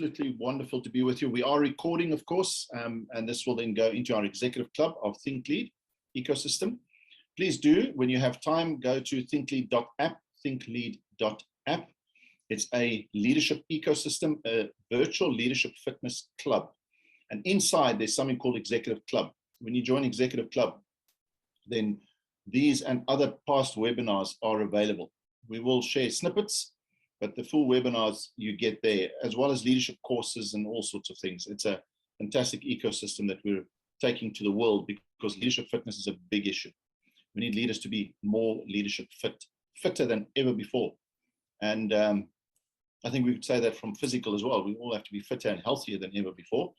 absolutely wonderful to be with you. We are recording, of course, and this will then go into our executive club of ThinkLead ecosystem. Please do, when you have time, go to ThinkLead.app, ThinkLead.app. It's a leadership ecosystem, a virtual leadership fitness club. And inside, there's something called Executive Club. When you join Executive Club, then these and other past webinars are available. We will share snippets, but the full webinars you get there, as well as leadership courses and all sorts of things. It's a fantastic ecosystem that we're taking to the world, because leadership fitness is a big issue. We need leaders to be more leadership fitter than ever before. And I think we could say that from physical as well. We all have to be fitter and healthier than ever before.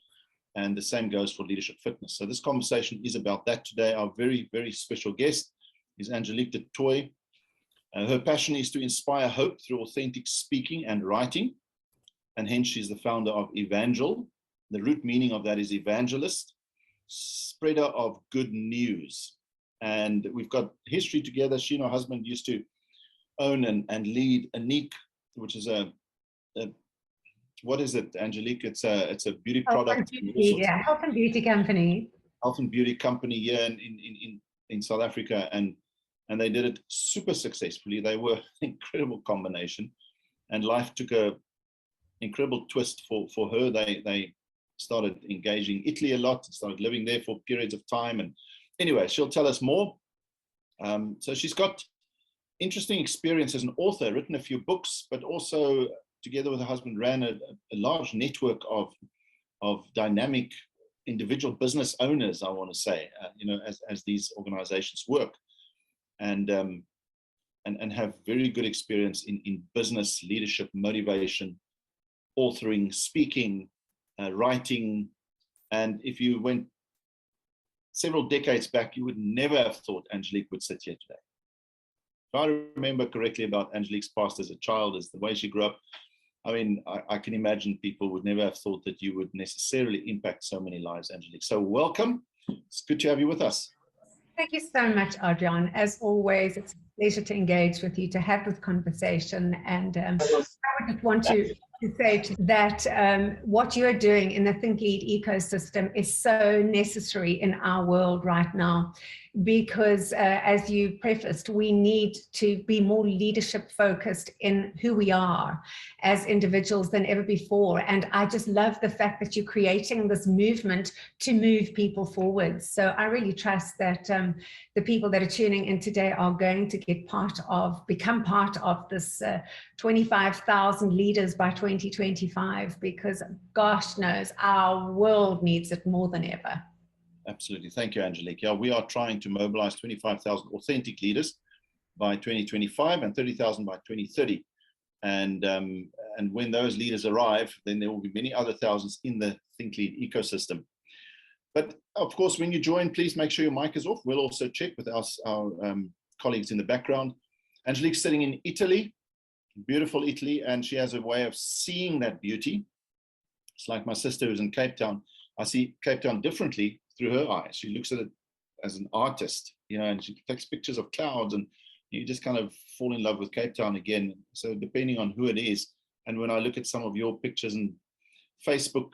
And the same goes for leadership fitness. So this conversation is about that today. Our very, very special guest is Angelique Du Toit. Her passion is to inspire hope through authentic speaking and writing. And hence she's the founder of Evangel. The root meaning of that is evangelist, spreader of good news. And we've got history together. She and her husband used to own and lead Anique, which is what is it, Angelique? It's a beauty product. Yeah, health and beauty company. Health and beauty company here in South Africa. And they did it super successfully. They were an incredible combination, and life took a incredible twist for her. They started engaging Italy a lot, started living there for periods of time. And anyway, she'll tell us more. So she's got interesting experience as an author, written a few books, but also together with her husband ran a large network of dynamic individual business owners, I want to say, as these organizations work. And have very good experience in business, leadership, motivation, authoring, speaking, writing. And if you went several decades back, you would never have thought Angelique would sit here today. If I remember correctly about Angelique's past as a child, as the way she grew up, I mean, I can imagine people would never have thought that you would necessarily impact so many lives, Angelique. So welcome. It's good to have you with us. Thank you so much, Adrian. As always, it's a pleasure to engage with you, to have this conversation. And I would just want to say that what you're doing in the ThinkLead ecosystem is so necessary in our world right now, because as you prefaced, we need to be more leadership focused in who we are as individuals than ever before. And I just love the fact that you're creating this movement to move people forward. So I really trust that the people that are tuning in today are going to become part of this 25,000 leaders by 2025, because gosh knows our world needs it more than ever. Absolutely. Thank you, Angelique. Yeah, we are trying to mobilize 25,000 authentic leaders by 2025 and 30,000 by 2030. And when those leaders arrive, then there will be many other thousands in the ThinkLead ecosystem. But of course, when you join, please make sure your mic is off. We'll also check with our colleagues in the background. Angelique's sitting in Italy, beautiful Italy, and she has a way of seeing that beauty. It's like my sister who's in Cape Town. I see Cape Town differently through her eyes. She looks at it as an artist, and she takes pictures of clouds, and you just kind of fall in love with Cape Town again. So depending on who it is, and when I look at some of your pictures and Facebook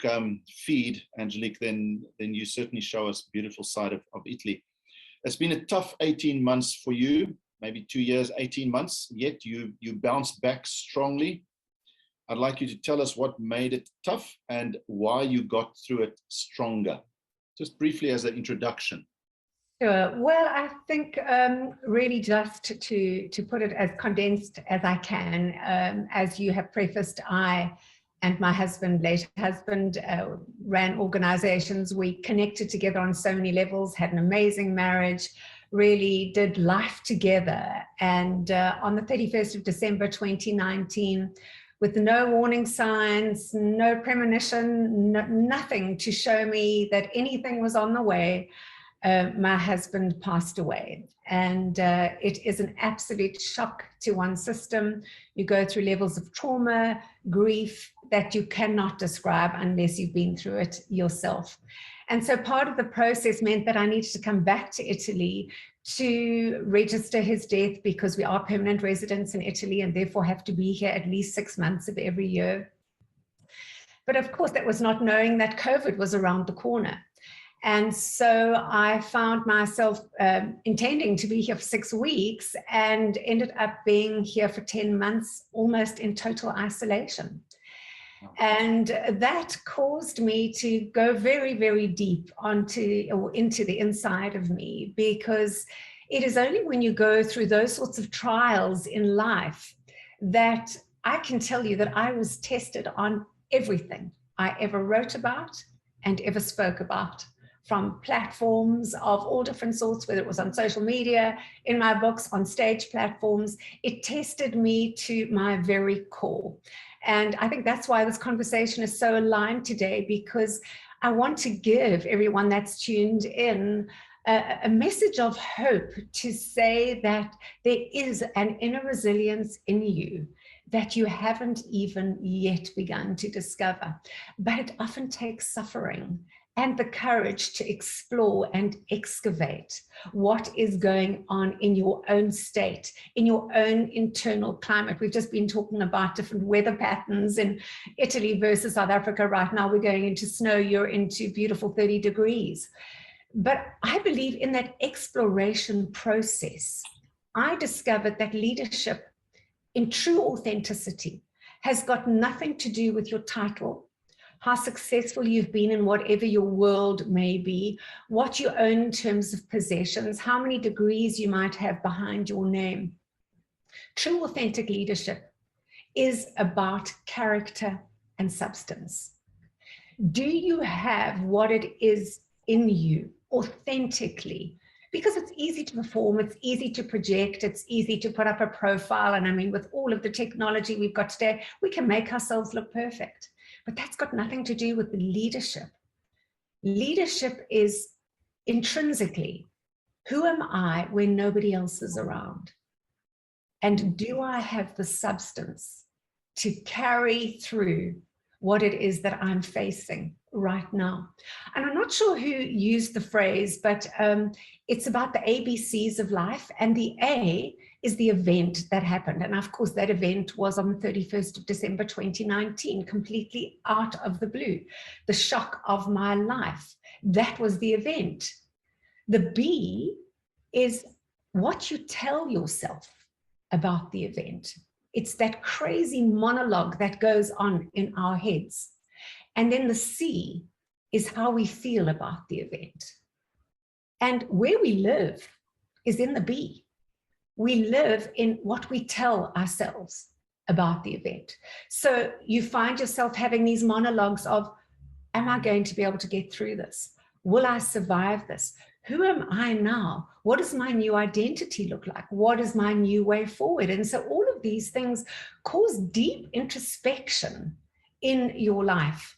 feed, Angelique, then you certainly show us a beautiful side of Italy. It's been a tough 18 months for you, maybe 2 years, 18 months, yet you bounced back strongly. I'd like you to tell us what made it tough and why you got through it stronger. Just briefly as an introduction. Sure. Well, I think really just to put it as condensed as I can, as you have prefaced, I and my husband, late husband, ran organizations. We connected together on so many levels, had an amazing marriage, really did life together. And on the 31st of December 2019, with no warning signs, no premonition, nothing to show me that anything was on the way, my husband passed away. And it is an absolute shock to one's system. You go through levels of trauma, grief that you cannot describe unless you've been through it yourself. And so part of the process meant that I needed to come back to Italy to register his death, because we are permanent residents in Italy and therefore have to be here at least 6 months of every year. But of course, that was not knowing that COVID was around the corner. And so I found myself intending to be here for 6 weeks and ended up being here for 10 months, almost in total isolation. And that caused me to go very, very deep into the inside of me, because it is only when you go through those sorts of trials in life that I can tell you that I was tested on everything I ever wrote about and ever spoke about, from platforms of all different sorts, whether it was on social media, in my books, on stage platforms. It tested me to my very core. And I think that's why this conversation is so aligned today, because I want to give everyone that's tuned in a message of hope, to say that there is an inner resilience in you that you haven't even yet begun to discover. But it often takes suffering and the courage to explore and excavate what is going on in your own state, in your own internal climate. We've just been talking about different weather patterns in Italy versus South Africa. Right now, we're going into snow, you're into beautiful 30 degrees. But I believe in that exploration process. I discovered that leadership in true authenticity has got nothing to do with your title, how successful you've been in whatever your world may be, what you own in terms of possessions, how many degrees you might have behind your name. True authentic leadership is about character and substance. Do you have what it is in you authentically? Because it's easy to perform, it's easy to project, it's easy to put up a profile. And I mean, with all of the technology we've got today, we can make ourselves look perfect. But that's got nothing to do with the leadership. Leadership is intrinsically, who am I when nobody else is around? And do I have the substance to carry through what it is that I'm facing right now? And I'm not sure who used the phrase, but it's about the ABCs of life. And the A is the event that happened. And of course, that event was on the 31st of December, 2019, completely out of the blue. The shock of my life. That was the event. The B is what you tell yourself about the event. It's that crazy monologue that goes on in our heads. And then the C is how we feel about the event. And where we live is in the B. We live in what we tell ourselves about the event. So you find yourself having these monologues of, am I going to be able to get through this? Will I survive this? Who am I now? What does my new identity look like? What is my new way forward? And so all of these things cause deep introspection in your life.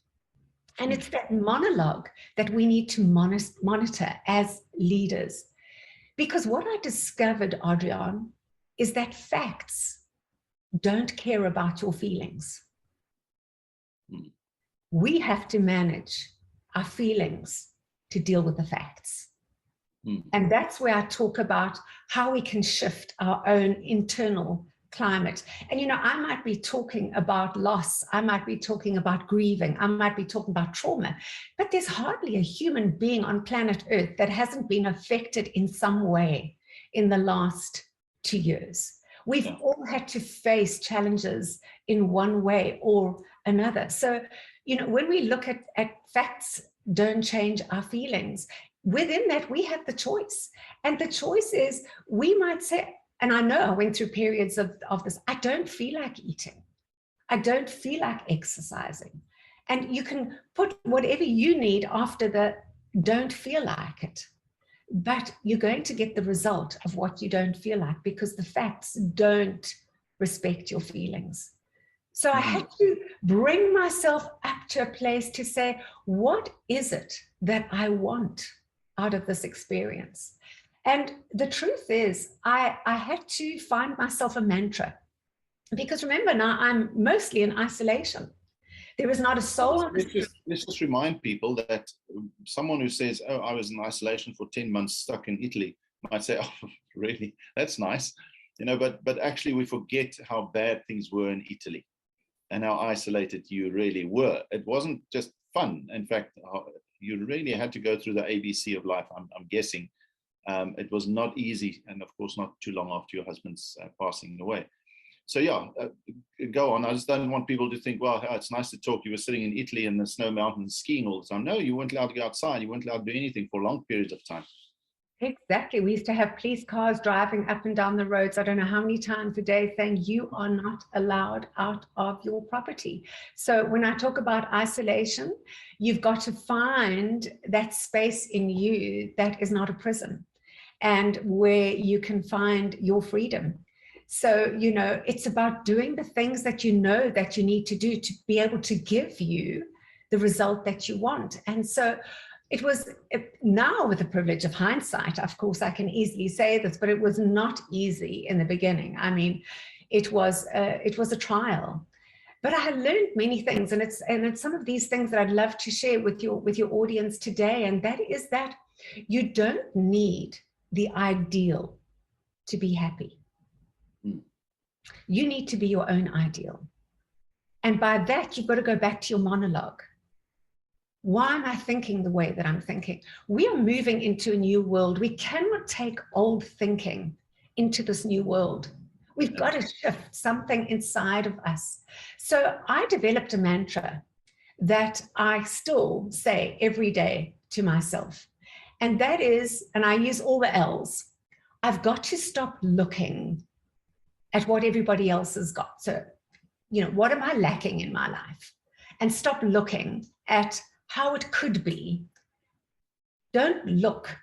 And it's that monologue that we need to monitor as leaders. Because what I discovered, Adrian, is that facts don't care about your feelings. We have to manage our feelings to deal with the facts. And that's where I talk about how we can shift our own internal climate. And, you know, I might be talking about loss. I might be talking about grieving. I might be talking about trauma. But there's hardly a human being on planet Earth that hasn't been affected in some way in the last 2 years. We've all had to face challenges in one way or another. So, you know, when we look at facts don't change our feelings, within that, we have the choice. And the choice is, we might say, and I know I went through periods of this, I don't feel like eating. I don't feel like exercising. And you can put whatever you need after the don't feel like it. But you're going to get the result of what you don't feel like, because the facts don't respect your feelings. So I had to bring myself up to a place to say, what is it that I want out of this experience? And the truth is, I had to find myself a mantra, because remember, now I'm mostly in isolation. There is not a soul. Let's just remind people that someone who says, oh, I was in isolation for 10 months stuck in Italy, might say, oh, really? That's nice. You know, but actually we forget how bad things were in Italy. and how isolated you really were. It wasn't just fun. In fact, you really had to go through the ABC of life, I'm guessing. It was not easy, and of course not too long after your husband's passing away. So yeah, go on. I just don't want people to think, well, it's nice to talk. You were sitting in Italy in the snow mountains skiing all the time. No, you weren't allowed to go outside. You weren't allowed to do anything for long periods of time. Exactly. We used to have police cars driving up and down the roads, I don't know how many times a day, saying you are not allowed out of your property. So when I talk about isolation, you've got to find that space in you that is not a prison, and where you can find your freedom. So, you know, it's about doing the things that you know that you need to do to be able to give you the result that you want. And so it was, now with the privilege of hindsight, of course, I can easily say this, but it was not easy in the beginning. I mean, it was a trial, but I had learned many things, and it's some of these things that I'd love to share with your audience today. And that is that you don't need the ideal to be happy. You need to be your own ideal. And by that, you've got to go back to your monologue. Why am I thinking the way that I'm thinking? We are moving into a new world. We cannot take old thinking into this new world. We've got to shift something inside of us. So I developed a mantra that I still say every day to myself. And that is, and I use all the L's, I've got to stop looking at what everybody else has got. So, you know, what am I lacking in my life? And stop looking at how it could be. Don't look,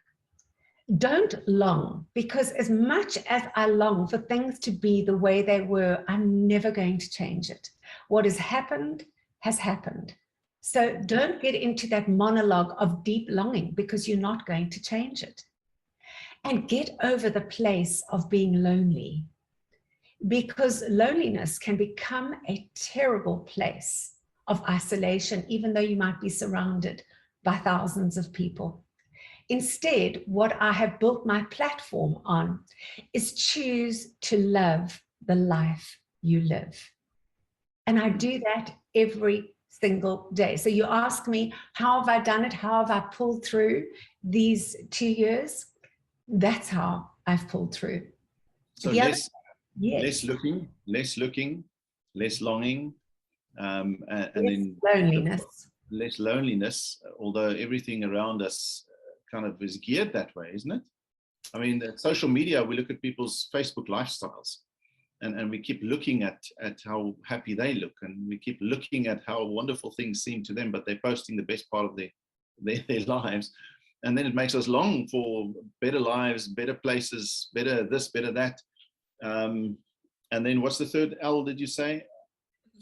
don't long, because as much as I long for things to be the way they were, I'm never going to change it. What has happened has happened. So don't get into that monologue of deep longing, because you're not going to change it. And get over the place of being lonely, because loneliness can become a terrible place of isolation, even though you might be surrounded by thousands of people. Instead, what I have built my platform on is choose to love the life you live. And I do that every single day. So you ask me, how have I done it? How have I pulled through these 2 years? That's how I've pulled through. So less looking, less longing, and then less loneliness, although everything around us kind of is geared that way, isn't it? I mean, social media, we look at people's Facebook lifestyles, and we keep looking at how happy they look, and we keep looking at how wonderful things seem to them, but they're posting the best part of their lives. And then it makes us long for better lives, better places, better this, better that. And then what's the third L, did you say?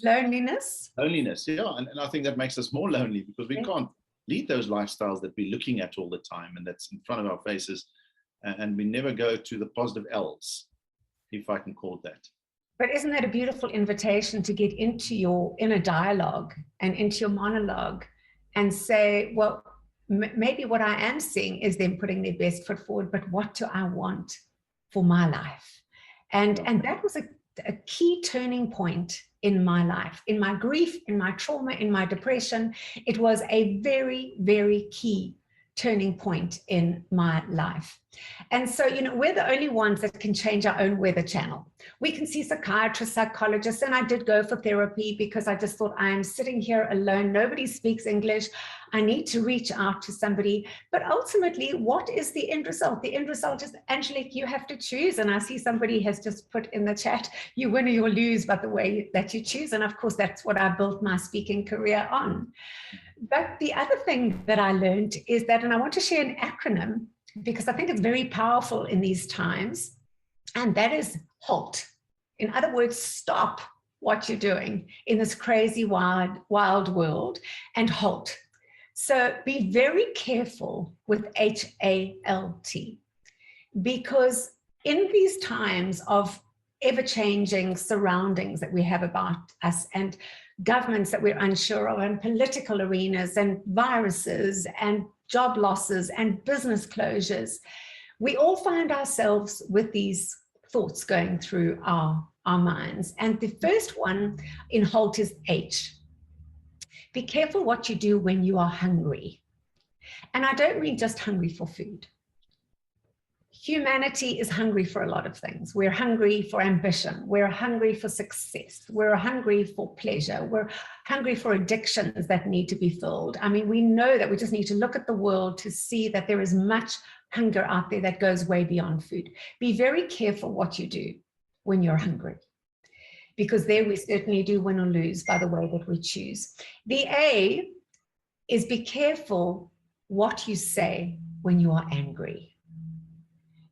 Loneliness. Loneliness, yeah. And I think that makes us more lonely, because we can't lead those lifestyles that we're looking at all the time and that's in front of our faces. And we never go to the positive L's, if I can call it that. But isn't that a beautiful invitation to get into your inner dialogue and into your monologue and say, well, maybe what I am seeing is them putting their best foot forward, but what do I want for my life? And that was a key turning point in my life, in my grief, in my trauma, in my depression. It was a very, very key turning point in my life. And so, you know, we're the only ones that can change our own weather channel. We can see psychiatrists, psychologists, and I did go for therapy because I just thought, I am sitting here alone. Nobody speaks English. I need to reach out to somebody. But ultimately, what is the end result? The end result is, Angelique, you have to choose. And I see somebody has just put in the chat, you win or you lose by the way that you choose. And of course, that's what I built my speaking career on. But the other thing that I learned is that, and I want to share an acronym because I think it's very powerful in these times, and that is HALT. In other words, stop what you're doing in this crazy, wild world and halt. So be very careful with HALT, because in these times of ever-changing surroundings that we have about us, and governments that we're unsure of, and political arenas, and viruses, and job losses, and business closures, we all find ourselves with these thoughts going through our our minds. And the first one in HALT is H. Be careful what you do when you are hungry. And I don't mean just hungry for food. Humanity is hungry for a lot of things. We're hungry for ambition. We're hungry for success. We're hungry for pleasure. We're hungry for addictions that need to be filled. I mean, we know that we just need to look at the world to see that there is much hunger out there that goes way beyond food. Be very careful what you do when you're hungry, because there we certainly do win or lose by the way that we choose. The A is be careful what you say when you are angry,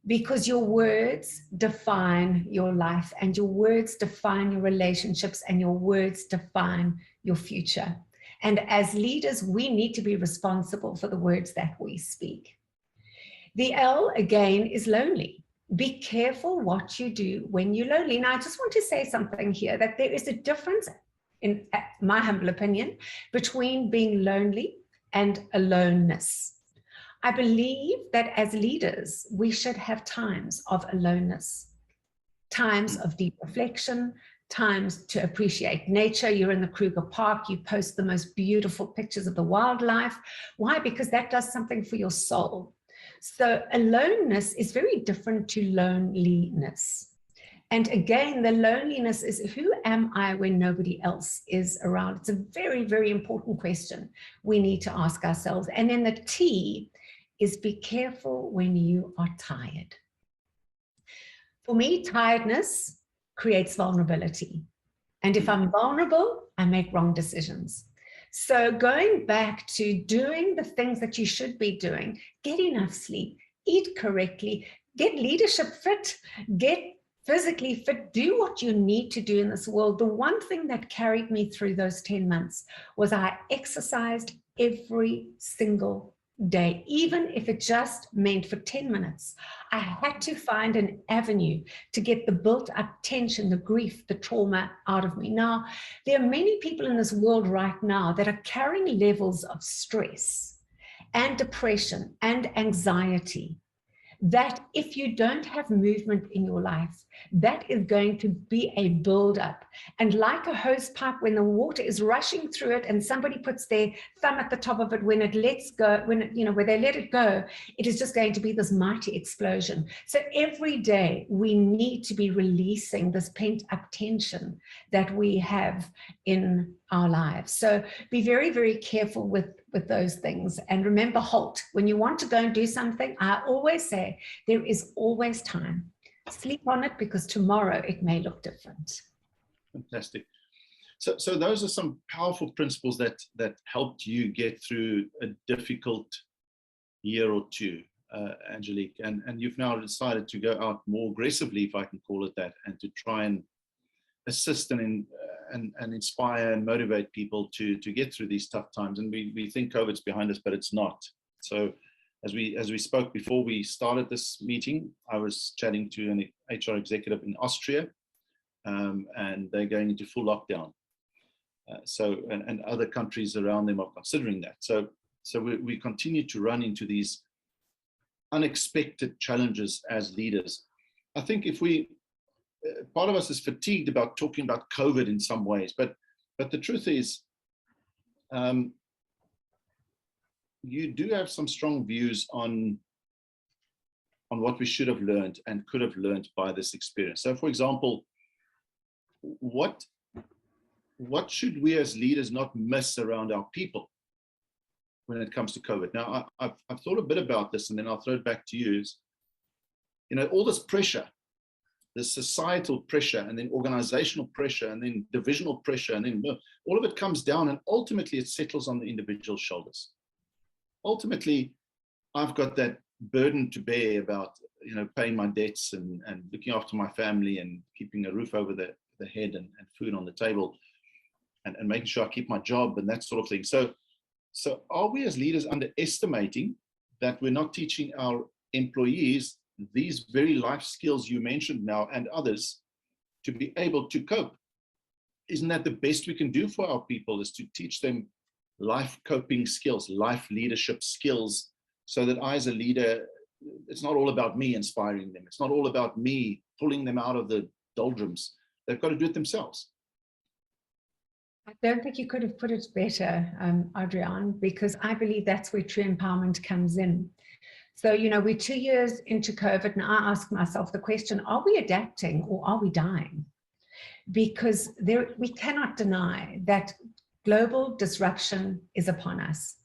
because your words define your life, and your words define your relationships, and your words define your future. And as leaders, we need to be responsible for the words that we speak. The L, again, is lonely. Be careful what you do when you're lonely. Now, I just want to say something here, that there is a difference, in my humble opinion, between being lonely and aloneness. I believe that as leaders, we should have times of aloneness, times of deep reflection, times to appreciate nature. You're in the Kruger Park, you post the most beautiful pictures of the wildlife. Why? Because that does something for your soul. So aloneness is very different to loneliness. And again, the loneliness is, who am I when nobody else is around? It's a very, very important question we need to ask ourselves. And then the T is be careful when you are tired. For me, tiredness creates vulnerability. And if I'm vulnerable, I make wrong decisions. So going back to doing the things that you should be doing, get enough sleep, eat correctly, get leadership fit, get physically fit, do what you need to do in this world. The one thing that carried me through those 10 months was I exercised every single day, even if it just meant for 10 minutes. I had to find an avenue to get the built up tension, the grief, the trauma out of me. Now, there are many people in this world right now that are carrying levels of stress and depression and anxiety that if you don't have movement in your life, that is going to be a buildup. And like a hose pipe, when the water is rushing through it and somebody puts their thumb at the top of it, when it lets go, when it, where they let it go, it is just going to be this mighty explosion. So every day we need to be releasing this pent up tension that we have in our lives. So be very, very careful with those things. And remember, HALT. When you want to go and do something, I always say there is always time. Sleep on it, because tomorrow it may look different. Fantastic. So those are some powerful principles that helped you get through a difficult year or two, Angelique. And you've now decided to go out more aggressively, if I can call it that, and to try and assist and inspire and motivate people to get through these tough times. And we think COVID's behind us, but it's not. So as we spoke before we started this meeting, I was chatting to an HR executive in Austria, and they're going into full lockdown. And other countries around them are considering that. So we continue to run into these unexpected challenges as leaders. I think if part of us is fatigued about talking about COVID in some ways, but the truth is, you do have some strong views on what we should have learned and could have learned by this experience. So, for example, what should we as leaders not miss around our people when it comes to COVID? Now, I've thought a bit about this, and then I'll throw it back to you. All this pressure, this societal pressure, and then organizational pressure, and then divisional pressure, and then all of it comes down, and ultimately it settles on the individual shoulders. Ultimately, I've got that burden to bear about paying my debts and looking after my family and keeping a roof over the head and food on the table, and making sure I keep my job and that sort of thing. So are we as leaders underestimating that we're not teaching our employees these very life skills you mentioned now and others to be able to cope? Isn't that the best we can do for our people, is to teach them life coping skills, life leadership skills, so that I as a leader, it's not all about me inspiring them. It's not all about me pulling them out of the doldrums. They've got to do it themselves. I don't think you could have put it better, Adrian, because I believe that's where true empowerment comes in. So, you know, we're 2 years into COVID, and I ask myself the question, are we adapting or are we dying? Because we cannot deny that global disruption is upon us.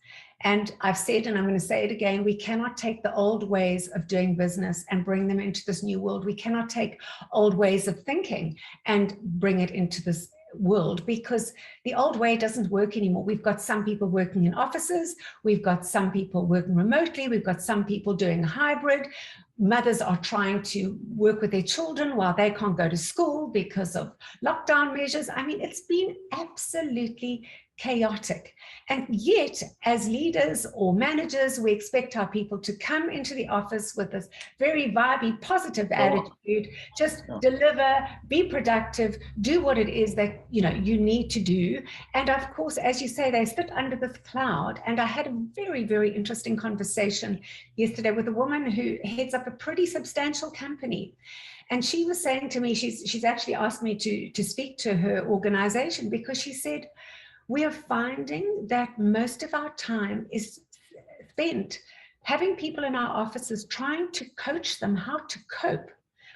And I've said, and I'm going to say it again, we cannot take the old ways of doing business and bring them into this new world. We cannot take old ways of thinking and bring it into this world, because the old way doesn't work anymore. We've got some people working in offices, we've got some people working remotely, we've got some people doing hybrid. Mothers are trying to work with their children while they can't go to school because of lockdown measures. I mean, it's been absolutely chaotic. And yet, as leaders or managers, we expect our people to come into the office with this very vibey, positive attitude, just deliver, be productive, do what it is that you need to do. And of course, as you say, they sit under this cloud. And I had a very, very interesting conversation yesterday with a woman who heads up a pretty substantial company. And she was saying to me, she's actually asked me to speak to her organization, because she said, we are finding that most of our time is spent having people in our offices trying to coach them how to cope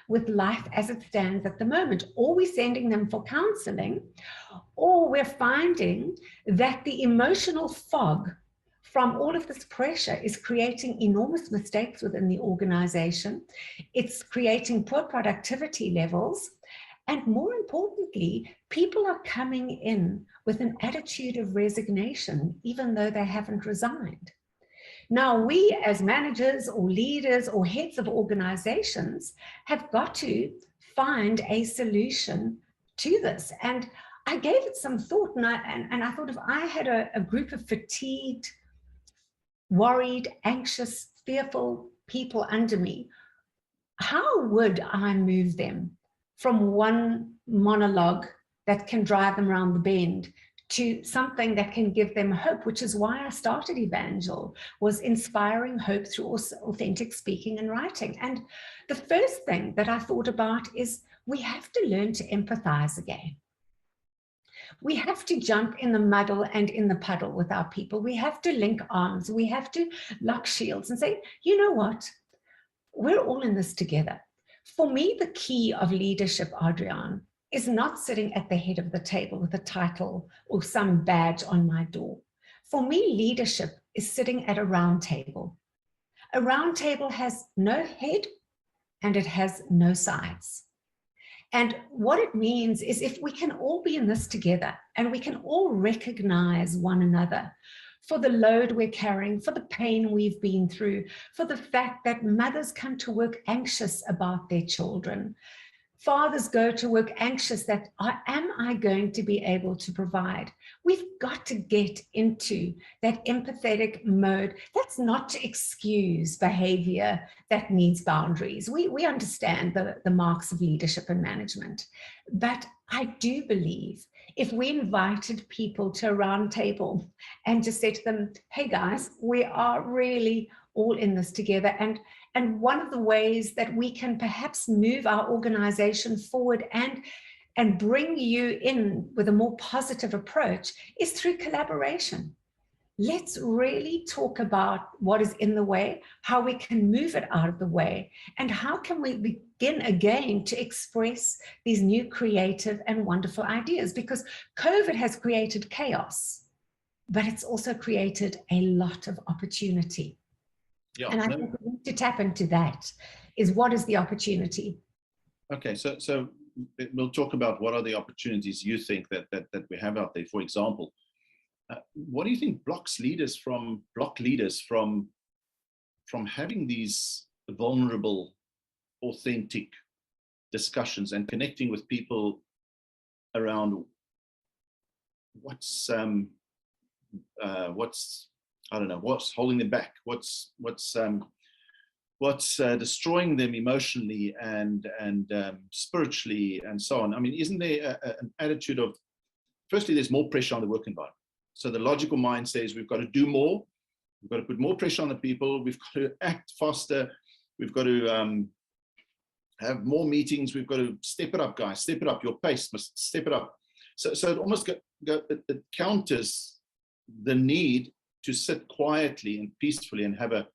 with life as it stands at the moment. Or we're sending them for counseling, or we're finding that the emotional fog from all of this pressure is creating enormous mistakes within the organization. It's creating poor productivity levels. And more importantly, people are coming in with an attitude of resignation, even though they haven't resigned. Now, we as managers or leaders or heads of organizations have got to find a solution to this. And I gave it some thought, and I thought, if I had a group of fatigued, worried, anxious, fearful people under me, how would I move them from one monologue that can drive them around the bend to something that can give them hope, which is why I started Evangel, was inspiring hope through authentic speaking and writing. And the first thing that I thought about is we have to learn to empathize again. We have to jump in the muddle and in the puddle with our people. We have to link arms. We have to lock shields and say, you know what? We're all in this together. For me, the key of leadership, Adrian, is not sitting at the head of the table with a title or some badge on my door. For me, leadership is sitting at a round table. A round table has no head and it has no sides. And what it means is, if we can all be in this together and we can all recognize one another for the load we're carrying, for the pain we've been through, for the fact that mothers come to work anxious about their children, fathers go to work anxious that, am I going to be able to provide? We've got to get into that empathetic mode. That's not to excuse behavior that needs boundaries. We understand the marks of leadership and management. But I do believe if we invited people to a round table and just said to them, hey guys, we are really all in this together. And one of the ways that we can perhaps move our organization forward and bring you in with a more positive approach is through collaboration. Let's really talk about what is in the way, how we can move it out of the way, and how can we begin again to express these new creative and wonderful ideas, because COVID has created chaos, but it's also created a lot of opportunity. Yeah, and I think we need to tap into that. Is what is the opportunity? Okay, so we'll talk about what are the opportunities you think that we have out there. For example, what do you think blocks leaders from having these vulnerable, authentic discussions and connecting with people around what's I don't know, what's holding them back, what's destroying them emotionally and spiritually and so on. I mean, isn't there an attitude of, firstly, there's more pressure on the work environment. So the logical mind says we've got to do more, we've got to put more pressure on the people, we've got to act faster, we've got to have more meetings. We've got to step it up, guys. Step it up. Your pace must step it up. So it almost it counters the need to sit quietly and peacefully and have a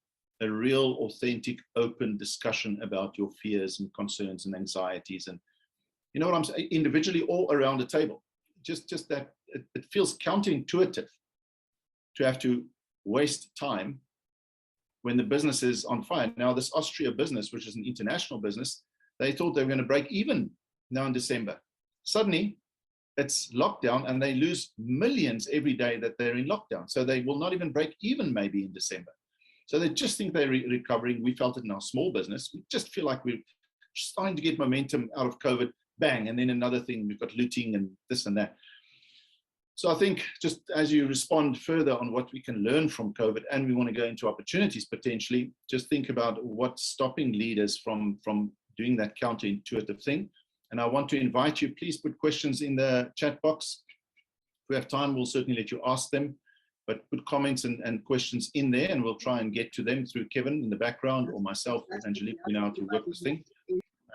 real, authentic, open discussion about your fears and concerns and anxieties. And you know what I'm saying? Individually or around the table. Just that it feels counterintuitive to have to waste time when the business is on fire. Now, this Austria business, which is an international business, they thought they were going to break even now in December. Suddenly, it's lockdown and they lose millions every day that they're in lockdown. So they will not even break even maybe in December. So they just think they're recovering. We felt it in our small business. We just feel like we're starting to get momentum out of COVID, bang, and then another thing, we've got looting and this and that. So I think just as you respond further on what we can learn from COVID, and we want to go into opportunities potentially, just think about what's stopping leaders from doing that counterintuitive thing. And I want to invite you, please put questions in the chat box. If we have time, we'll certainly let you ask them, but put comments and questions in there, and we'll try and get to them through Kevin in the background or myself or Angelique. We know how to work this thing.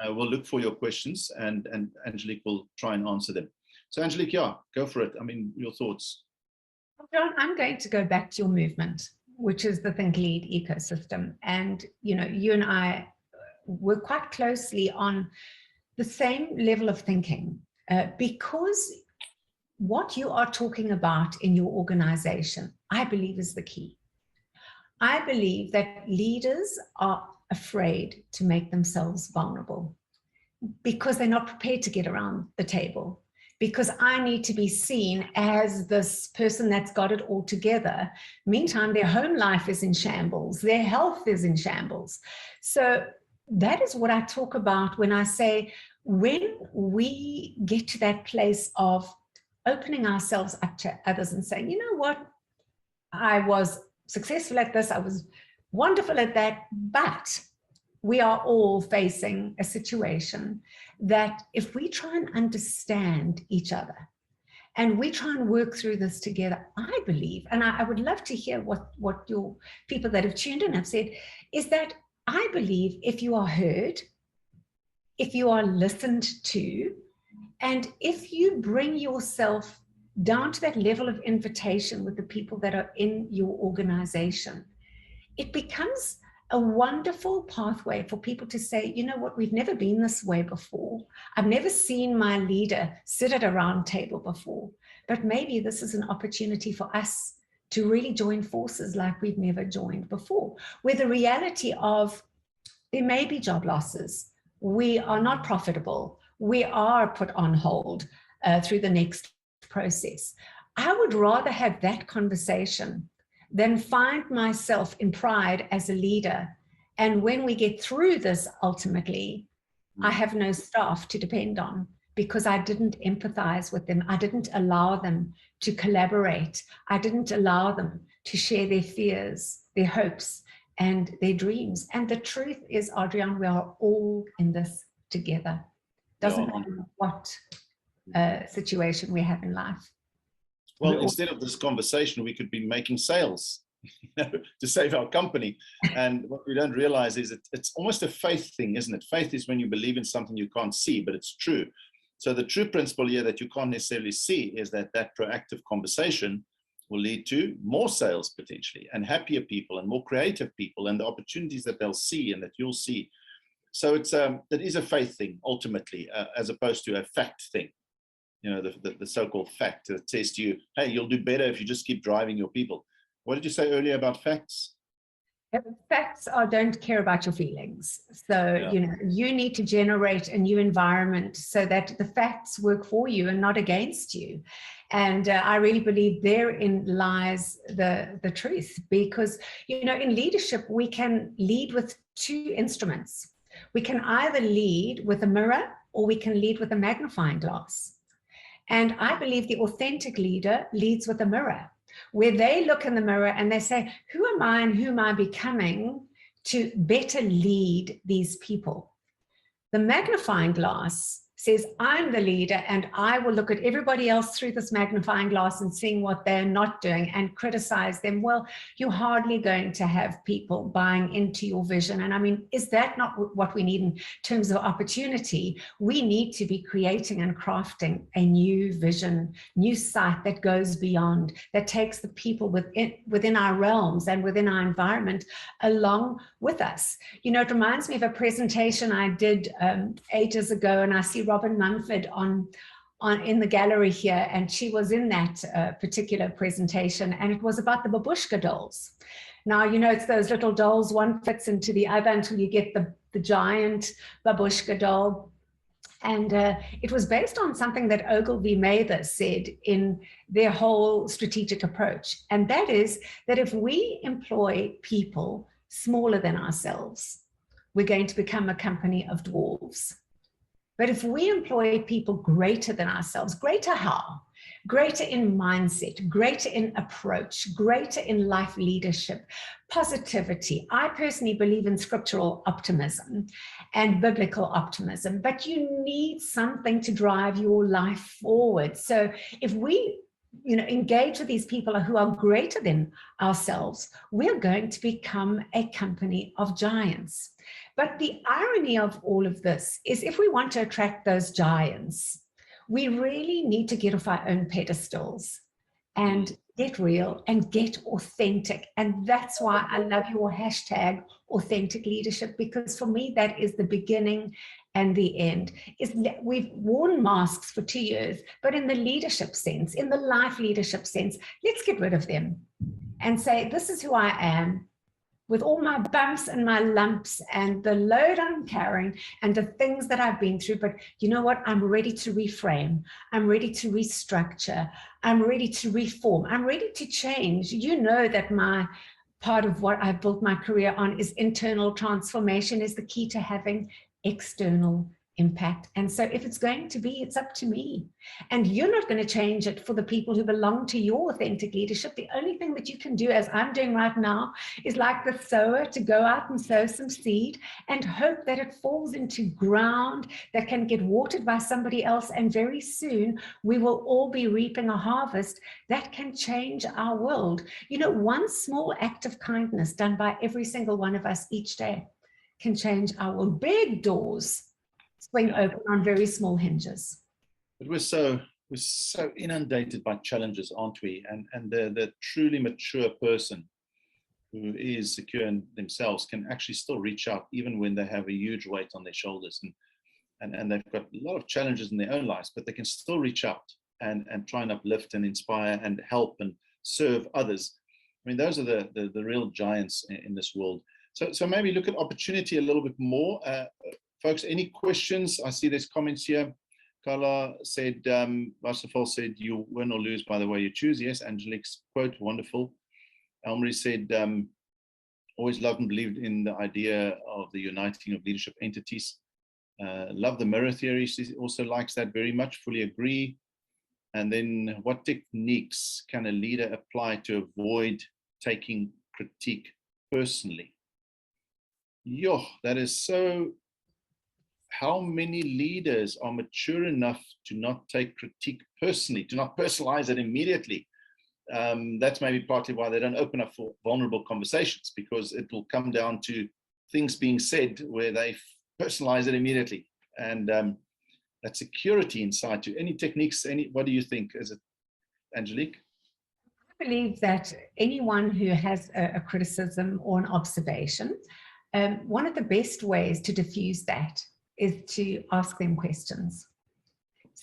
We'll look for your questions, and Angelique will try and answer them. So Angelique, yeah, go for it. I mean, your thoughts. John, I'm going to go back to your movement, which is the ThinkLead ecosystem. And, you know, you and I work quite closely on the same level of thinking, because what you are talking about in your organization, I believe, is the key. I believe that leaders are afraid to make themselves vulnerable because they're not prepared to get around the table. Because I need to be seen as this person that's got it all together. Meantime, their home life is in shambles, their health is in shambles. So that is what I talk about when I say, when we get to that place of opening ourselves up to others and saying, you know what, I was successful at this, I was wonderful at that, but we are all facing a situation that if we try and understand each other and we try and work through this together, I believe, and I would love to hear what your people that have tuned in have said, is that I believe if you are heard, if you are listened to, and if you bring yourself down to that level of invitation with the people that are in your organization, it becomes a wonderful pathway for people to say, you know what, we've never been this way before. I've never seen my leader sit at a round table before, but maybe this is an opportunity for us to really join forces like we've never joined before, where the reality of there may be job losses, we are not profitable, we are put on hold through the next process. I would rather have that conversation than find myself in pride as a leader. And when we get through this, ultimately, I have no staff to depend on because I didn't empathize with them. I didn't allow them to collaborate. I didn't allow them to share their fears, their hopes, and their dreams. And the truth is, Adrian, we are all in this together. Doesn't matter what situation we have in life. Well, instead of this conversation, we could be making sales, you know, to save our company. And what we don't realize is it's almost a faith thing, isn't it? Faith is when you believe in something you can't see, but it's true. So the true principle here that you can't necessarily see is that proactive conversation will lead to more sales potentially, and happier people and more creative people, and the opportunities that they'll see and that you'll see. So it's that is a faith thing ultimately, as opposed to a fact thing. You know, the so-called fact that says to you, hey, you'll do better if you just keep driving your people. What did you say earlier about facts? Facts don't care about your feelings. So, yeah, you know, you need to generate a new environment so that the facts work for you and not against you. And I really believe therein lies the truth, because, you know, in leadership, we can lead with two instruments. We can either lead with a mirror or we can lead with a magnifying glass. And I believe the authentic leader leads with a mirror, where they look in the mirror and they say, who am I and who am I becoming to better lead these people? The magnifying glass says, I'm the leader and I will look at everybody else through this magnifying glass and seeing what they're not doing and criticize them, well, you're hardly going to have people buying into your vision. And I mean, is that not what we need in terms of opportunity? We need to be creating and crafting a new vision, new sight that goes beyond, that takes the people within our realms and within our environment along with us. You know, it reminds me of a presentation I did ages ago, and I see Robin Mumford in the gallery here, and she was in that particular presentation, and it was about the babushka dolls. Now, you know, it's those little dolls, one fits into the other until you get the giant babushka doll. And it was based on something that Ogilvy Mather said in their whole strategic approach. And that is that if we employ people smaller than ourselves, we're going to become a company of dwarves. But if we employ people greater than ourselves, greater how? Greater in mindset, greater in approach, greater in life leadership, positivity. I personally believe in scriptural optimism and biblical optimism, but you need something to drive your life forward. So if we engage with these people who are greater than ourselves, we're going to become a company of giants. But the irony of all of this is if we want to attract those giants, we really need to get off our own pedestals and get real and get authentic. And that's why I love your hashtag authentic leadership, because for me, that is the beginning and the end. We've worn masks for 2 years, but in the leadership sense, in the life leadership sense, let's get rid of them and say, this is who I am, with all my bumps and my lumps and the load I'm carrying and the things that I've been through. But you know what? I'm ready to reframe. I'm ready to restructure. I'm ready to reform. I'm ready to change. You know that my part of what I've built my career on is internal transformation is the key to having external impact. And so if it's going to be, it's up to me. And you're not going to change it for the people who belong to your authentic leadership. The only thing that you can do, as I'm doing right now, is like the sower, to go out and sow some seed and hope that it falls into ground that can get watered by somebody else. And very soon we will all be reaping a harvest that can change our world. You know, one small act of kindness done by every single one of us each day can change our world. Big doors swing open on very small hinges. But we're so inundated by challenges, aren't we? And the truly mature person who is secure in themselves can actually still reach out even when they have a huge weight on their shoulders and they've got a lot of challenges in their own lives, but they can still reach out and try and uplift and inspire and help and serve others. I mean, those are the real giants in this world. So maybe look at opportunity a little bit more. Folks, any questions? I see there's comments here. Carla said, Wasserfall said, you win or lose by the way you choose. Yes, Angelique's quote, wonderful. Elmarie said, always loved and believed in the idea of the uniting of leadership entities. Love the mirror theory. She also likes that very much, fully agree. And then what techniques can a leader apply to avoid taking critique personally? Yo, that is so. How many leaders are mature enough to not take critique personally, to not personalize it immediately? That's maybe partly why they don't open up for vulnerable conversations, because it will come down to things being said where they personalize it immediately. And that security inside you. Any techniques, what do you think? Is it, Angelique? I believe that anyone who has a criticism or an observation, one of the best ways to diffuse that is to ask them questions.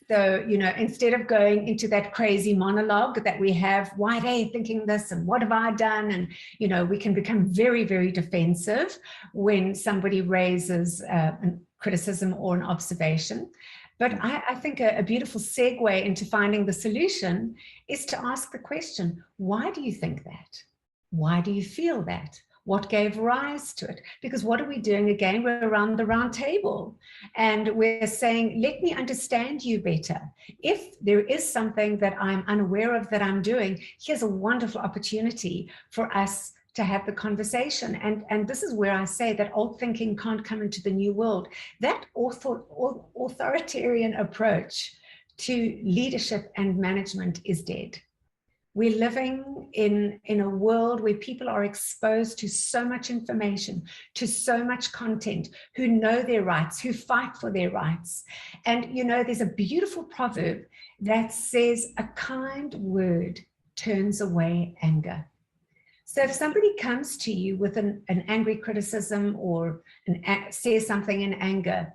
So, you know, instead of going into that crazy monologue that we have, why are they thinking this and what have I done? And, you know, we can become very, very defensive when somebody raises a criticism or an observation. But I think a beautiful segue into finding the solution is to ask the question, why do you think that? Why do you feel that? What gave rise to it? Because what are we doing again? We're around the round table and we're saying, let me understand you better. If there is something that I'm unaware of that I'm doing, here's a wonderful opportunity for us to have the conversation. And this is where I say that old thinking can't come into the new world. That authoritarian approach to leadership and management is dead. We're living in a world where people are exposed to so much information, to so much content, who know their rights, who fight for their rights. And, you know, there's a beautiful proverb that says, a kind word turns away anger. So if somebody comes to you with an angry criticism or says something in anger,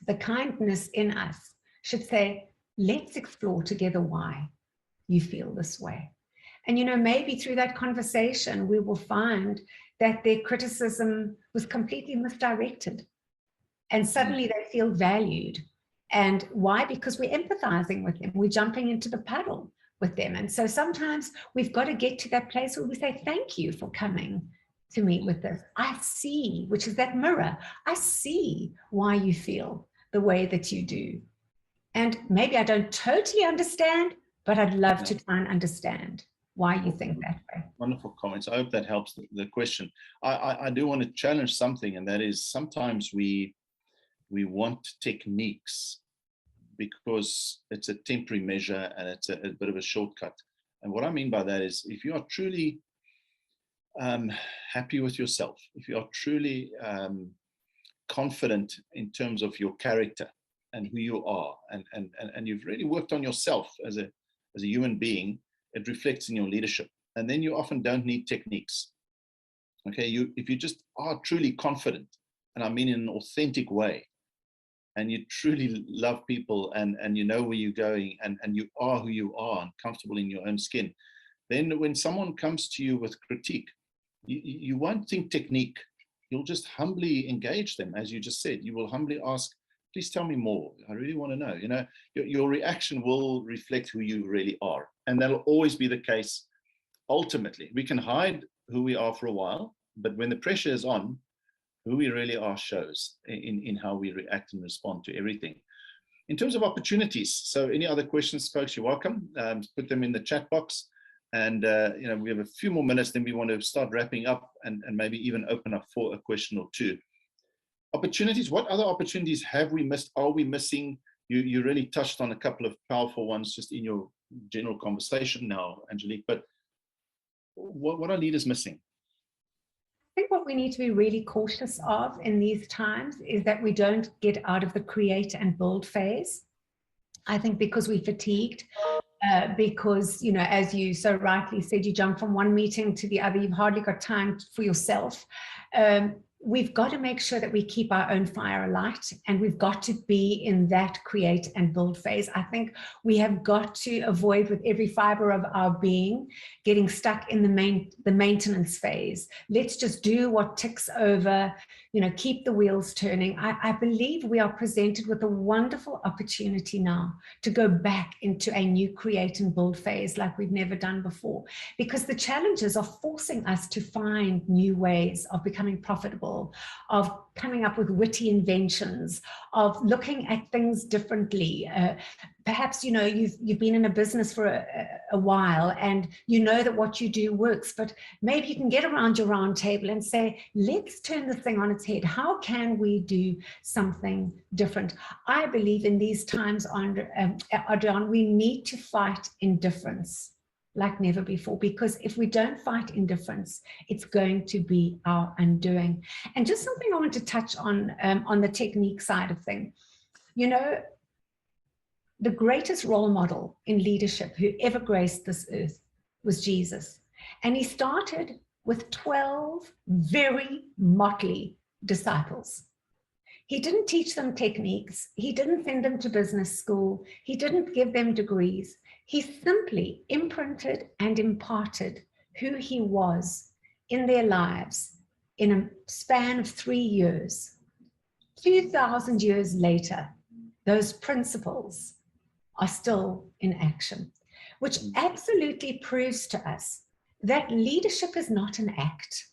the kindness in us should say, let's explore together why you feel this way. And, you know, maybe through that conversation, we will find that their criticism was completely misdirected. And suddenly they feel valued. And why? Because we're empathizing with them. We're jumping into the puddle with them. And so sometimes we've got to get to that place where we say, thank you for coming to meet with us. I see, which is that mirror. I see why you feel the way that you do. And maybe I don't totally understand, but I'd love to try and understand why you think that way. Wonderful comments. I hope that helps the question. I do want to challenge something, and that is sometimes we want techniques because it's a temporary measure and it's a bit of a shortcut. And what I mean by that is, if you are truly happy with yourself, if you are truly confident in terms of your character and who you are, and you've really worked on yourself as a human being, it reflects in your leadership. And then you often don't need techniques. Okay, if you just are truly confident, and I mean in an authentic way, and you truly love people, and you know where you're going, and you are who you are and comfortable in your own skin, then when someone comes to you with critique, you won't think technique. You'll just humbly engage them, as you just said. You will humbly ask, please tell me more. I really want to know. You know, your reaction will reflect who you really are. And that'll always be the case. Ultimately, we can hide who we are for a while, but when the pressure is on, who we really are shows in how we react and respond to everything. In terms of opportunities, so any other questions, folks, you're welcome. Put them in the chat box. And you know, we have a few more minutes, then we want to start wrapping up and maybe even open up for a question or two. Opportunities, what other opportunities have we missed? Are we missing? You really touched on a couple of powerful ones just in your general conversation now, Angelique, but what are leaders missing? I think what we need to be really cautious of in these times is that we don't get out of the create and build phase. I think because we're fatigued, because, you know, as you so rightly said, you jump from one meeting to the other, you've hardly got time for yourself. We've got to make sure that we keep our own fire alight, and we've got to be in that create and build phase. I think we have got to avoid with every fiber of our being getting stuck in the maintenance phase. Let's just do what ticks over, you know, keep the wheels turning. I believe we are presented with a wonderful opportunity now to go back into a new create and build phase like we've never done before, because the challenges are forcing us to find new ways of becoming profitable, of coming up with witty inventions, of looking at things differently. Perhaps, you know, you've been in a business for a while and you know that what you do works, but maybe you can get around your round table and say, let's turn this thing on its head. How can we do something different? I believe in these times, Adrian, we need to fight indifference like never before, because if we don't fight indifference, it's going to be our undoing. And just something I want to touch on the technique side of things. You know, the greatest role model in leadership who ever graced this earth was Jesus. And he started with 12 very motley disciples. He didn't teach them techniques. He didn't send them to business school. He didn't give them degrees. He simply imprinted and imparted who he was in their lives in a span of 3 years. 2,000 years later, those principles are still in action, which absolutely proves to us that leadership is not an act.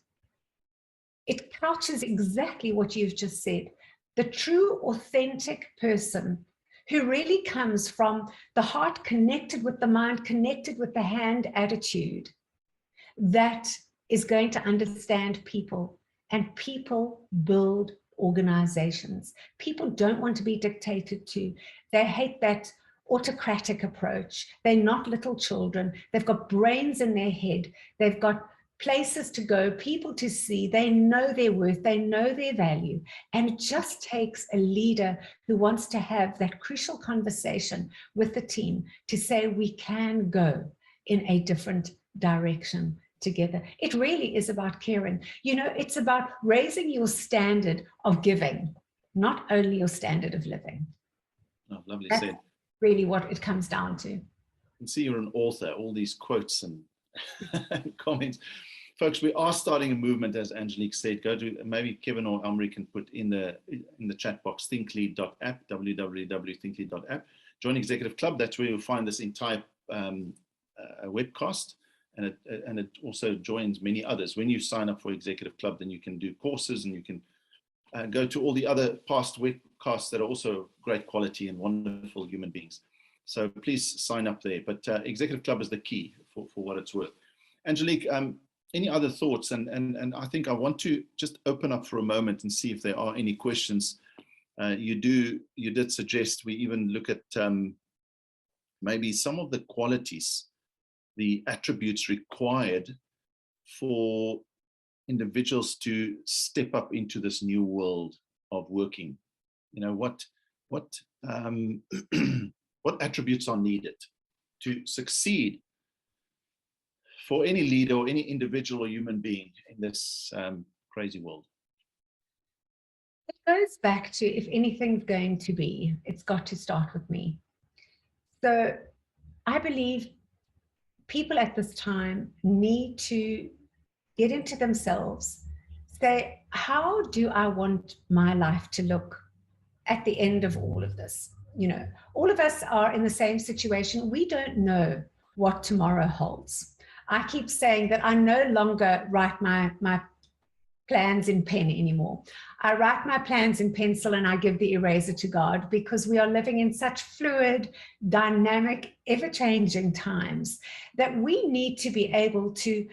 It couches exactly what you've just said. The true, authentic person who really comes from the heart connected with the mind, connected with the hand attitude, that is going to understand people, and people build organizations. People don't want to be dictated to. They hate that autocratic approach. They're not little children. They've got brains in their head. They've got places to go, people to see. They know their worth. They know their value. And it just takes a leader who wants to have that crucial conversation with the team to say, we can go in a different direction together. It really is about caring. You know, it's about raising your standard of giving, not only your standard of living. Oh, lovely That's said. really what it comes down to. You can see you're an author, all these quotes and comments. Folks, we are starting a movement, as Angelique said. Go to, maybe Kevin or Amri can put in the chat box, ThinkLead.app, www.thinklead.app. Join Executive Club. That's where you'll find this entire webcast. And it also joins many others. When you sign up for Executive Club, then you can do courses, and you can go to all the other past webcasts that are also great quality and wonderful human beings. So please sign up there. But Executive Club is the key for what it's worth. Angelique, any other thoughts? And I think I want to just open up for a moment and see if there are any questions. You did suggest we even look at maybe some of the qualities, the attributes required for individuals to step up into this new world of working. You know, what what attributes are needed to succeed for any leader or any individual or human being in this crazy world? It goes back to, if anything's going to be, it's got to start with me. So I believe people at this time need to get into themselves, say, how do I want my life to look at the end of all of this? You know, all of us are in the same situation. We don't know what tomorrow holds. I keep saying that I no longer write my plans in pen anymore. I write my plans in pencil and I give the eraser to God, because we are living in such fluid, dynamic, ever-changing times that we need to be able to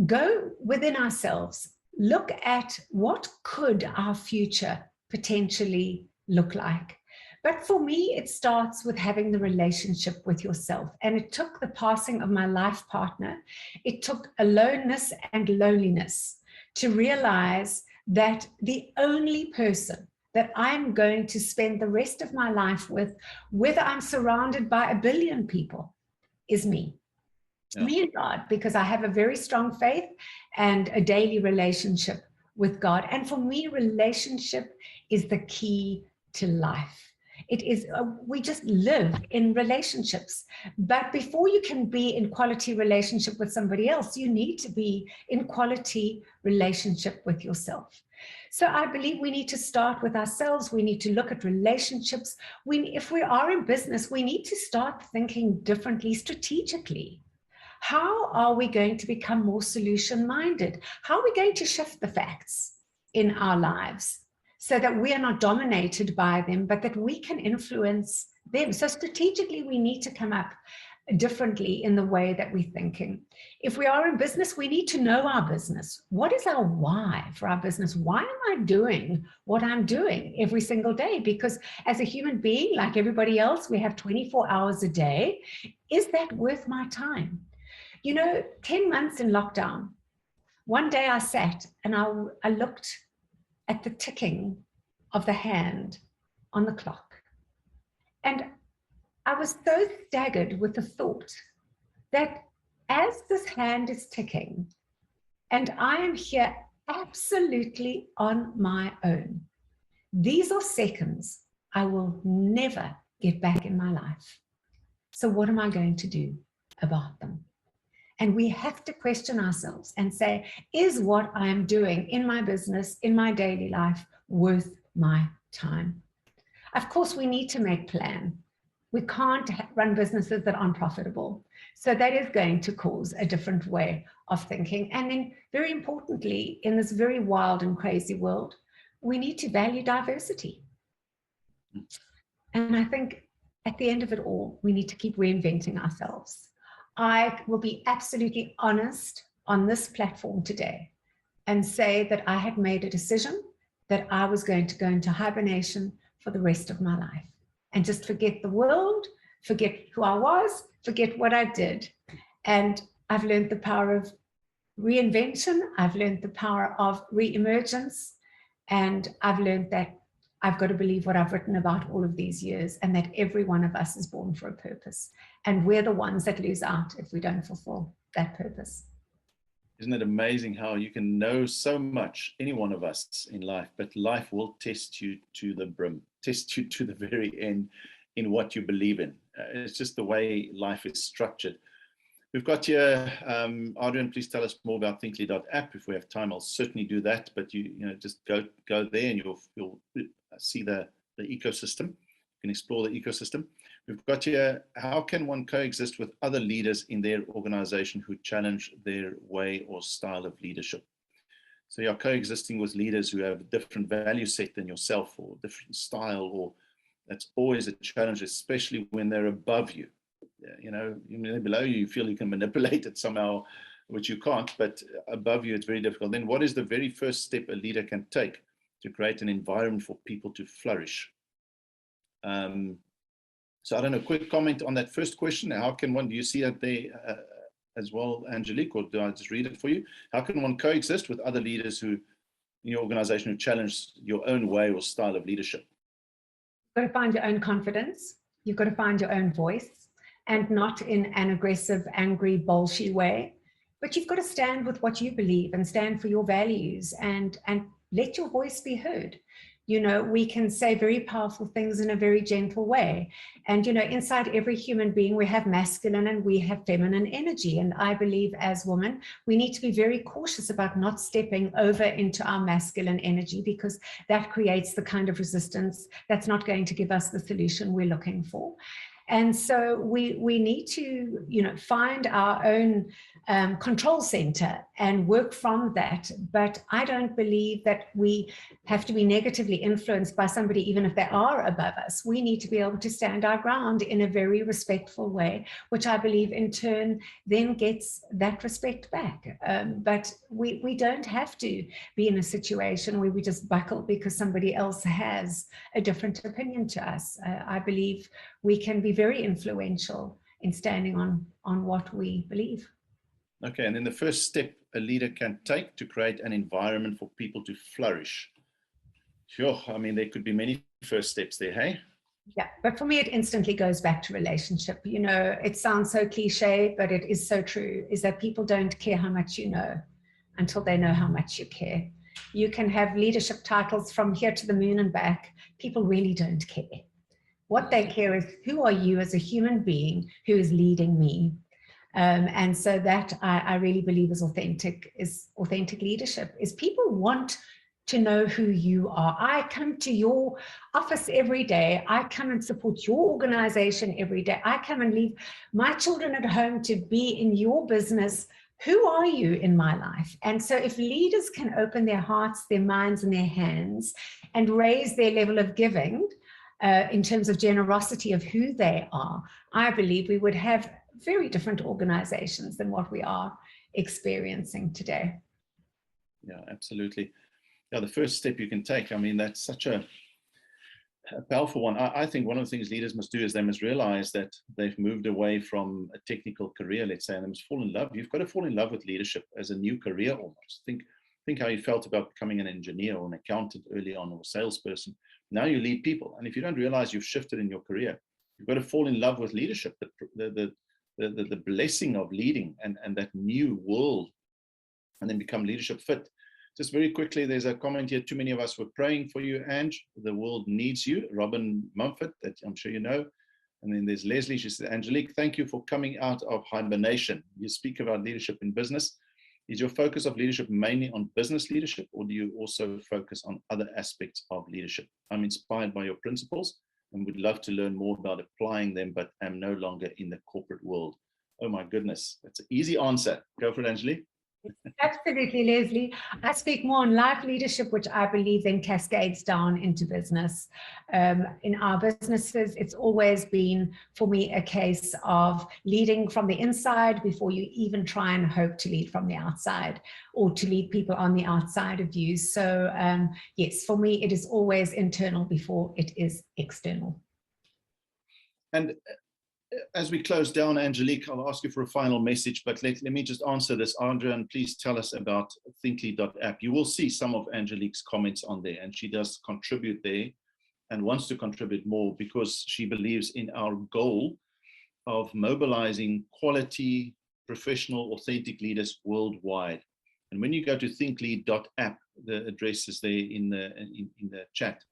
go within ourselves, look at what could our future potentially look like. But for me, it starts with having the relationship with yourself. And it took the passing of my life partner. It took aloneness and loneliness to realize that the only person that I'm going to spend the rest of my life with, whether I'm surrounded by 1 billion people, is me. Yeah. Me and God, because I have a very strong faith and a daily relationship with God. And for me, relationship is the key to life. It is, we just live in relationships. But before you can be in quality relationship with somebody else, you need to be in quality relationship with yourself. So I believe we need to start with ourselves. We need to look at relationships. If we are in business, we need to start thinking differently, strategically. How are we going to become more solution-minded? How are we going to shift the facts in our lives so that we are not dominated by them, but that we can influence them? So strategically, we need to come up differently in the way that we're thinking. If we are in business, we need to know our business. What is our why for our business? Why am I doing what I'm doing every single day? Because as a human being, like everybody else, we have 24 hours a day. Is that worth my time? You know, 10 months in lockdown, one day I sat and I looked at the ticking of the hand on the clock. And I was so staggered with the thought that as this hand is ticking, and I am here absolutely on my own, these are seconds I will never get back in my life. So what am I going to do about them? And we have to question ourselves and say, is what I'm doing in my business, in my daily life, worth my time? Of course, we need to make plan. We can't run businesses that aren't profitable. So that is going to cause a different way of thinking. And then very importantly, in this very wild and crazy world, we need to value diversity. And I think at the end of it all, we need to keep reinventing ourselves. I will be absolutely honest on this platform today and say that I had made a decision that I was going to go into hibernation for the rest of my life and just forget the world, forget who I was, forget what I did. And I've learned the power of reinvention. I've learned the power of re-emergence. And I've learned that I've got to believe what I've written about all of these years, and that every one of us is born for a purpose. And we're the ones that lose out if we don't fulfill that purpose. Isn't it amazing how you can know so much, any one of us in life, but life will test you to the brim, test you to the very end in what you believe in. It's just the way life is structured. We've got here, Adrian, please tell us more about ThinkLead App. If we have time, I'll certainly do that, but you know, just go there and you'll see the ecosystem. You can explore the ecosystem. We've got here, how can one coexist with other leaders in their organization who challenge their way or style of leadership? So you're coexisting with leaders who have a different value set than yourself, or different style, or that's always a challenge, especially when they're above you. You know, below you, you feel you can manipulate it somehow, which you can't, but above you, it's very difficult. Then what is the very first step a leader can take to create an environment for people to flourish? So I don't know, quick comment on that first question. How can one, do you see that there as well, Angelique, or do I just read it for you? How can one coexist with other leaders who, in your organization, who challenge your own way or style of leadership? You've got to find your own confidence. You've got to find your own voice, and not in an aggressive, angry, bolshy way. But you've got to stand with what you believe and stand for your values, and let your voice be heard. You know, we can say very powerful things in a very gentle way. And, you know, inside every human being, we have masculine and we have feminine energy. And I believe as women, we need to be very cautious about not stepping over into our masculine energy, because that creates the kind of resistance that's not going to give us the solution we're looking for. And so we need to, you know, find our own control center and work from that. But I don't believe that we have to be negatively influenced by somebody, even if they are above us. We need to be able to stand our ground in a very respectful way, which I believe in turn then gets that respect back. But we don't have to be in a situation where we just buckle because somebody else has a different opinion to us. I believe we can be very influential in standing on what we believe. Okay, and then the first step a leader can take to create an environment for people to flourish. Sure, I mean, there could be many first steps there, hey? Yeah, but for me, it instantly goes back to relationship. You know, it sounds so cliche, but it is so true, is that people don't care how much you know until they know how much you care. You can have leadership titles from here to the moon and back. People really don't care. What they care is, who are you as a human being who is leading me? And so that I really believe is authentic leadership, is people want to know who you are. I come to your office every day. I come and support your organization every day. I come and leave my children at home to be in your business. Who are you in my life? And so if leaders can open their hearts, their minds, and their hands and raise their level of giving in terms of generosity of who they are, I believe we would have very different organizations than what we are experiencing today. Yeah, absolutely. Yeah, the first step you can take, I mean, that's such a powerful one. I think one of the things leaders must do is they must realize that they've moved away from a technical career, let's say, and they must fall in love. You've got to fall in love with leadership as a new career almost. Think how you felt about becoming an engineer or an accountant early on, or a salesperson. Now you lead people. And if you don't realize you've shifted in your career, you've got to fall in love with leadership, the blessing of leading and that new world, and then become leadership fit. Just very quickly, there's a comment here. Too many of us were praying for you, Ange. The world needs you. Robin Mumford, that I'm sure you know. And then there's Leslie. She said, Angelique, thank you for coming out of hibernation. You speak about leadership in business. Is your focus of leadership mainly on business leadership, or do you also focus on other aspects of leadership? I'm inspired by your principles and would love to learn more about applying them, but am no longer in the corporate world. Oh my goodness, that's an easy answer. Go for it, Angelique. Absolutely, Leslie. I speak more on life leadership, which I believe then cascades down into business. In our businesses, it's always been, for me, a case of leading from the inside before you even try and hope to lead from the outside or to lead people on the outside of you. So yes, for me, it is always internal before it is external. And as we close down, Angelique, I'll ask you for a final message, but let me just answer this. Andrea, and please tell us about ThinkLead.app. You will see some of Angelique's comments on there, and she does contribute there and wants to contribute more because she believes in our goal of mobilizing quality, professional, authentic leaders worldwide. And when you go to ThinkLead.app, the address is there in the chat.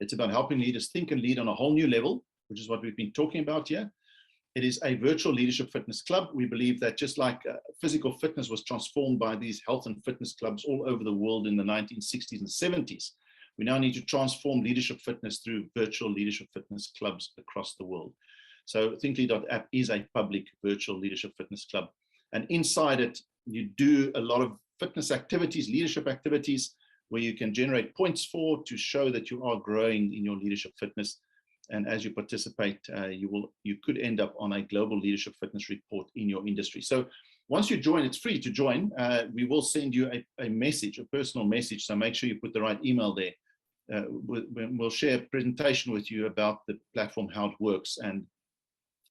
It's about helping leaders think and lead on a whole new level, which is what we've been talking about here. It is a virtual leadership fitness club. We believe that just like physical fitness was transformed by these health and fitness clubs all over the world in the 1960s and 70s, we now need to transform leadership fitness through virtual leadership fitness clubs across the world. So ThinkLead.app is a public virtual leadership fitness club. And inside it, you do a lot of fitness activities, leadership activities, where you can generate points for to show that you are growing in your leadership fitness. And as you participate, you could end up on a global leadership fitness report in your industry. So once you join, it's free to join. We will send you a message, a personal message. So make sure you put the right email there. We'll share a presentation with you about the platform, how it works and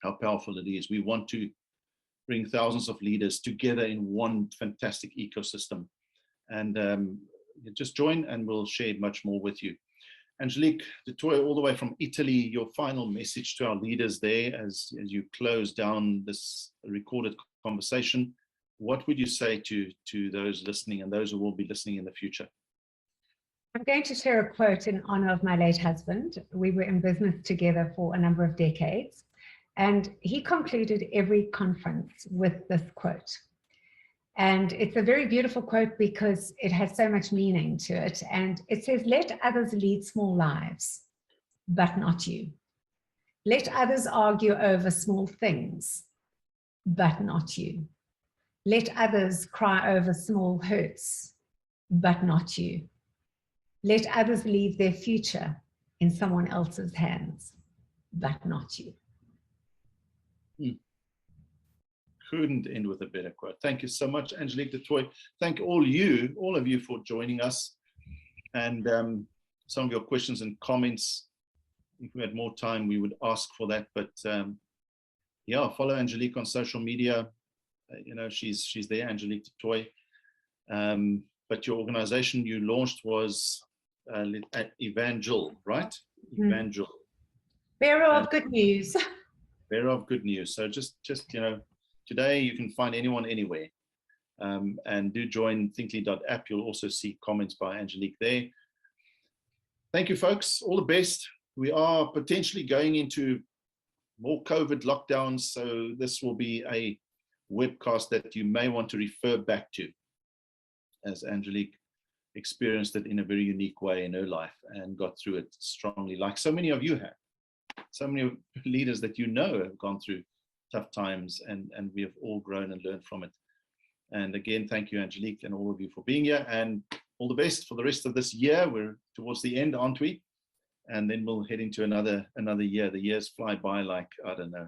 how powerful it is. We want to bring thousands of leaders together in one fantastic ecosystem. And just join and we'll share much more with you. Angelique Du Toit, all the way from Italy, your final message to our leaders there as you close down this recorded conversation. What would you say to those listening and those who will be listening in the future? I'm going to share a quote in honor of my late husband. We were in business together for a number of decades, and he concluded every conference with this quote. And it's a very beautiful quote because it has so much meaning to it. And it says, let others lead small lives, but not you. Let others argue over small things, but not you. Let others cry over small hurts, but not you. Let others leave their future in someone else's hands, but not you. Couldn't end with a better quote. Thank you so much, Angelique Du Toit. Thank all of you for joining us. And some of your questions and comments, if we had more time, we would ask for that. But yeah, follow Angelique on social media. She's there, Angelique Du Toit. But your organization you launched was at Evangel, right? Evangel. Bearer of good news. Bearer of good news. So just today you can find anyone anywhere. And do join ThinkLead.app. You'll also see comments by Angelique there. Thank you, folks. All the best. We are potentially going into more COVID lockdowns, so this will be a webcast that you may want to refer back to, as Angelique experienced it in a very unique way in her life and got through it strongly, like so many of you have. So many leaders that you know have gone through tough times, and we have all grown and learned from it. And again, thank you, Angelique, and all of you for being here, and all the best for the rest of this year. We're towards the end, aren't we? And then we'll head into another year. The years fly by like, I don't know,